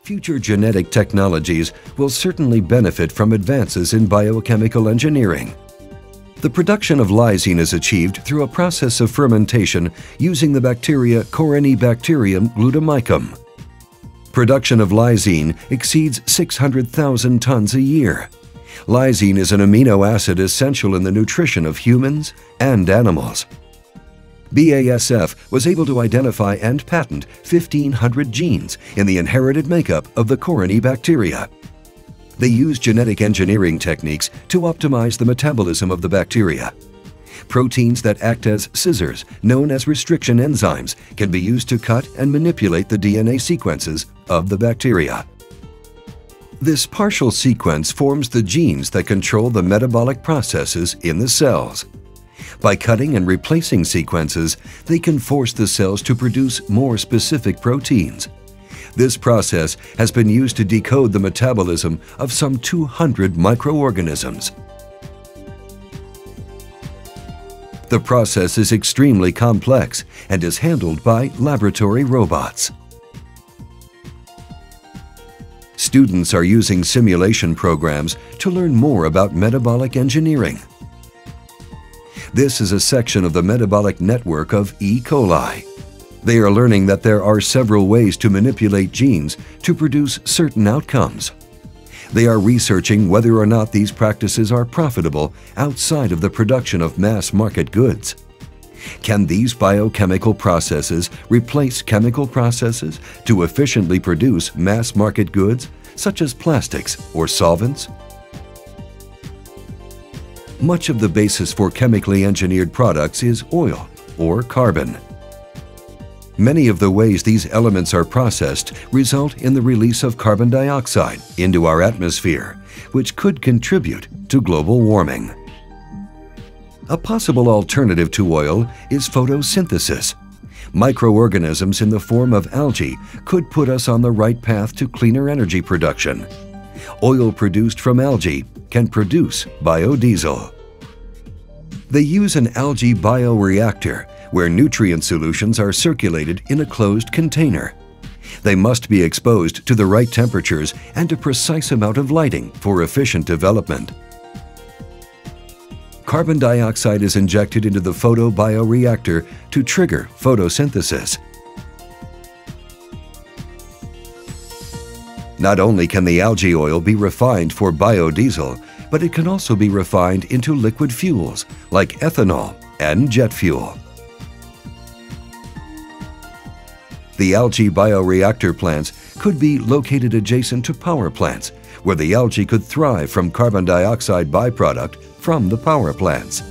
Future genetic technologies will certainly benefit from advances in biochemical engineering. The production of lysine is achieved through a process of fermentation using the bacteria Corynebacterium glutamicum. Production of lysine exceeds 600,000 tons a year. Lysine is an amino acid essential in the nutrition of humans and animals. BASF was able to identify and patent 1,500 genes in the inherited makeup of the Corynebacteria. They use genetic engineering techniques to optimize the metabolism of the bacteria. Proteins that act as scissors, known as restriction enzymes, can be used to cut and manipulate the DNA sequences of the bacteria. This partial sequence forms the genes that control the metabolic processes in the cells. By cutting and replacing sequences, they can force the cells to produce more specific proteins. This process has been used to decode the metabolism of some 200 microorganisms. The process is extremely complex and is handled by laboratory robots. Students are using simulation programs to learn more about metabolic engineering. This is a section of the metabolic network of E. coli. They are learning that there are several ways to manipulate genes to produce certain outcomes. They are researching whether or not these practices are profitable outside of the production of mass market goods. Can these biochemical processes replace chemical processes to efficiently produce mass market goods, such as plastics or solvents? Much of the basis for chemically engineered products is oil or carbon. Many of the ways these elements are processed result in the release of carbon dioxide into our atmosphere, which could contribute to global warming. A possible alternative to oil is photosynthesis. Microorganisms in the form of algae could put us on the right path to cleaner energy production. Oil produced from algae can produce biodiesel. They use an algae bioreactor where nutrient solutions are circulated in a closed container. They must be exposed to the right temperatures and a precise amount of lighting for efficient development. Carbon dioxide is injected into the photobioreactor to trigger photosynthesis. Not only can the algae oil be refined for biodiesel, but it can also be refined into liquid fuels like ethanol and jet fuel. The algae bioreactor plants could be located adjacent to power plants, where the algae could thrive from carbon dioxide byproduct from the power plants.